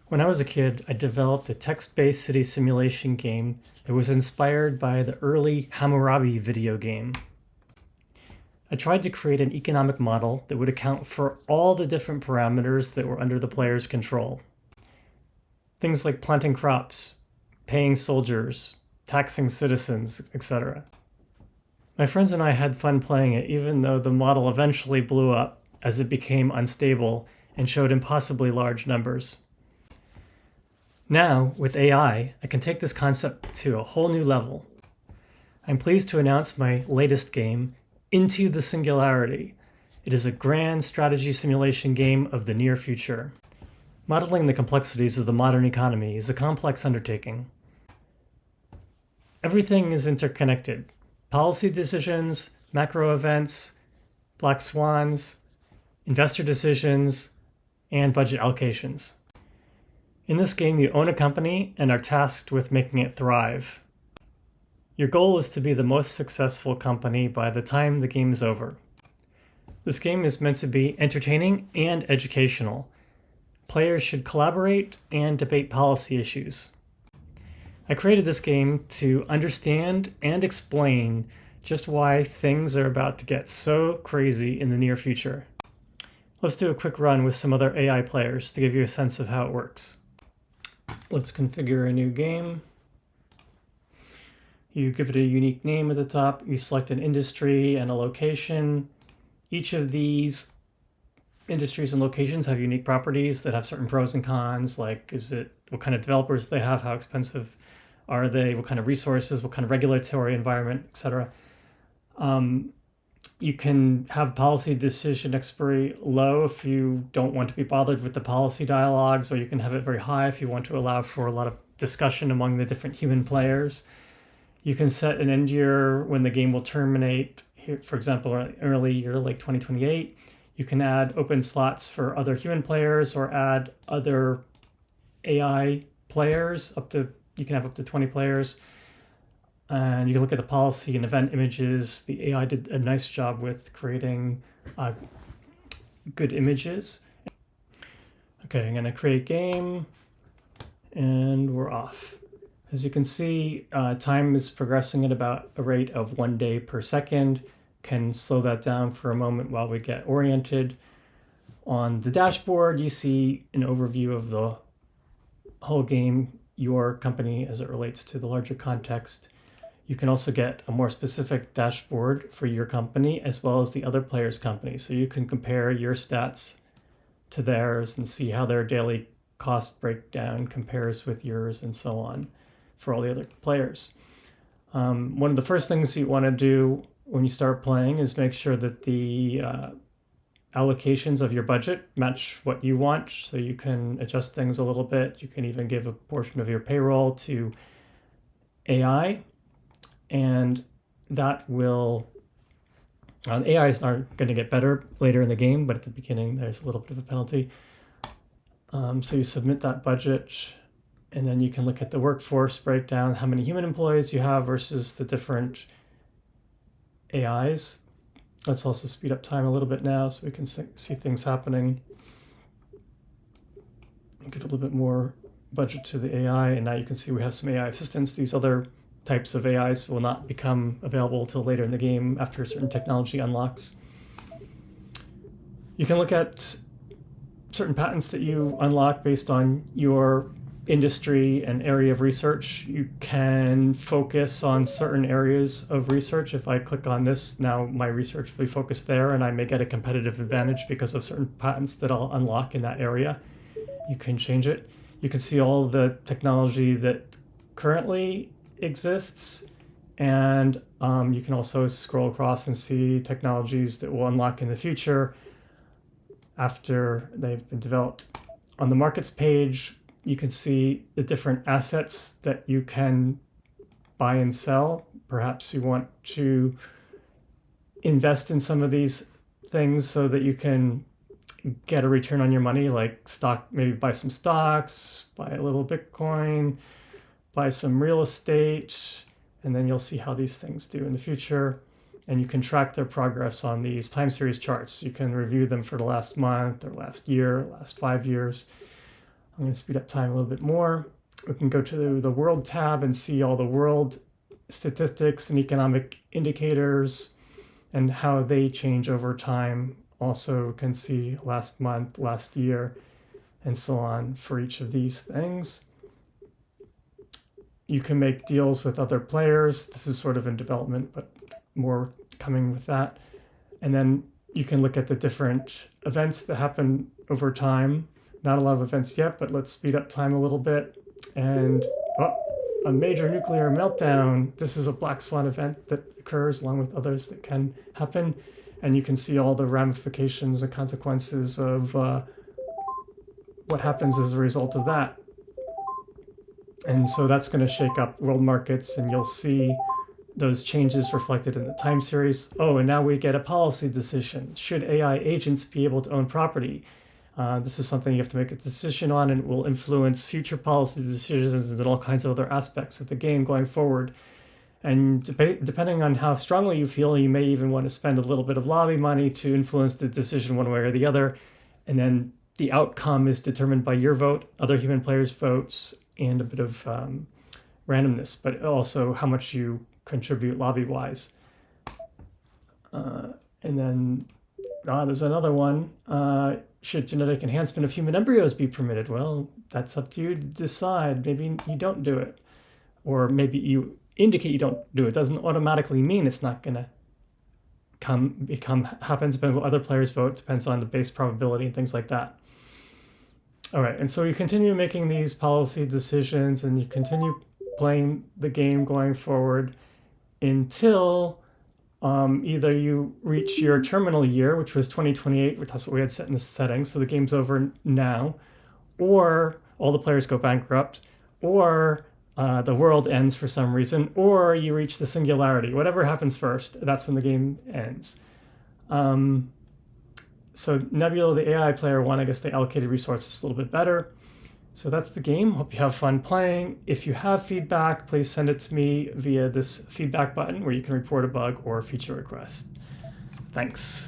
When I was a kid, I developed a text-based city simulation game that was inspired by the early Hammurabi video game. I tried to create an economic model that would account for all the different parameters that were under the player's control. Things like planting crops, paying soldiers, taxing citizens, etc. My friends and I had fun playing it, even though the model eventually blew up as it became unstable and showed impossibly large numbers. Now, with AI, I can take this concept to a whole new level. I'm pleased to announce my latest game, Into the Singularity. It is a grand strategy simulation game of the near future. Modeling the complexities of the modern economy is a complex undertaking. Everything is interconnected. Policy decisions, macro events, black swans, investor decisions, and budget allocations. In this game, you own a company and are tasked with making it thrive. Your goal is to be the most successful company by the time the game is over. This game is meant to be entertaining and educational. Players should collaborate and debate policy issues. I created this game to understand and explain just why things are about to get so crazy in the near future. Let's do a quick run with some other AI players to give you a sense of how it works. Let's configure a new game. You give it a unique name at the top. You select an industry and a location. Each of these industries and locations have unique properties that have certain pros and cons, like what kind of developers they have, how expensive are they, what kind of resources, what kind of regulatory environment, etc. You can have policy decision expiry low if you don't want to be bothered with the policy dialogues, or you can have it very high if you want to allow for a lot of discussion among the different human players. You can set an end year when the game will terminate, here, for example, an early year like 2028. You can add open slots for other human players or add other AI players. You can have up to 20 players. And you can look at the policy and event images. The AI did a nice job with creating good images. Okay, I'm going to create game, and we're off. As you can see, time is progressing at about a rate of 1 day per second. Can slow that down for a moment while we get oriented. On the dashboard, you see an overview of the whole game, your company as it relates to the larger context. You can also get a more specific dashboard for your company as well as the other players' company. So you can compare your stats to theirs and see how their daily cost breakdown compares with yours and so on for all the other players. One of the first things you want to do when you start playing is make sure that the allocations of your budget match what you want. So you can adjust things a little bit. You can even give a portion of your payroll to AI. And that will, AIs aren't going to get better later in the game, but at the beginning there's a little bit of a penalty. So you submit that budget, and then you can look at the workforce breakdown, how many human employees you have versus the different AIs. Let's also speed up time a little bit now so we can see things happening. Give a little bit more budget to the AI, and now you can see we have some AI assistants. These other types of AIs will not become available till later in the game after a certain technology unlocks. You can look at certain patents that you unlock based on your industry and area of research. You can focus on certain areas of research. If I click on this, now my research will be focused there, and I may get a competitive advantage because of certain patents that I'll unlock in that area. You can change it. You can see all the technology that currently exists, and you can also scroll across and see technologies that will unlock in the future after they've been developed. On the markets page, you can see the different assets that you can buy and sell. Perhaps you want to invest in some of these things so that you can get a return on your money, like stock, maybe buy some stocks, buy a little Bitcoin, buy some real estate, and then you'll see how these things do in the future. And you can track their progress on these time series charts. You can review them for the last month or last year, last 5 years. I'm going to speed up time a little bit more. We can go to the world tab and see all the world statistics and economic indicators and how they change over time. Also can see last month, last year, and so on for each of these things. You can make deals with other players. This is sort of in development, but more coming with that. And then you can look at the different events that happen over time. Not a lot of events yet, but let's speed up time a little bit. And a major nuclear meltdown. This is a black swan event that occurs along with others that can happen. And you can see all the ramifications and consequences of what happens as a result of that. And so that's going to shake up world markets, and you'll see those changes reflected in the time series. Oh, and now we get a policy decision. Should AI agents be able to own property? This is something you have to make a decision on, and it will influence future policy decisions and all kinds of other aspects of the game going forward. And depending on how strongly you feel, you may even want to spend a little bit of lobby money to influence the decision one way or the other. And then the outcome is determined by your vote, other human players' votes, and a bit of randomness, but also how much you contribute lobby-wise. And then there's another one. Should genetic enhancement of human embryos be permitted? Well, that's up to you to decide. Maybe you don't do it. Or maybe you indicate you don't do it. Doesn't automatically mean it's not going to happen. Depends on what other players vote. Depends on the base probability and things like that. All right, and so you continue making these policy decisions, and you continue playing the game going forward until either you reach your terminal year, which was 2028, which that's what we had set in the settings, so the game's over now, or all the players go bankrupt, or the world ends for some reason, or you reach the singularity. Whatever happens first, that's when the game ends. So Nebula, the AI player one, I guess they allocated resources a little bit better. So that's the game. Hope you have fun playing. If you have feedback, please send it to me via this feedback button where you can report a bug or feature request. Thanks.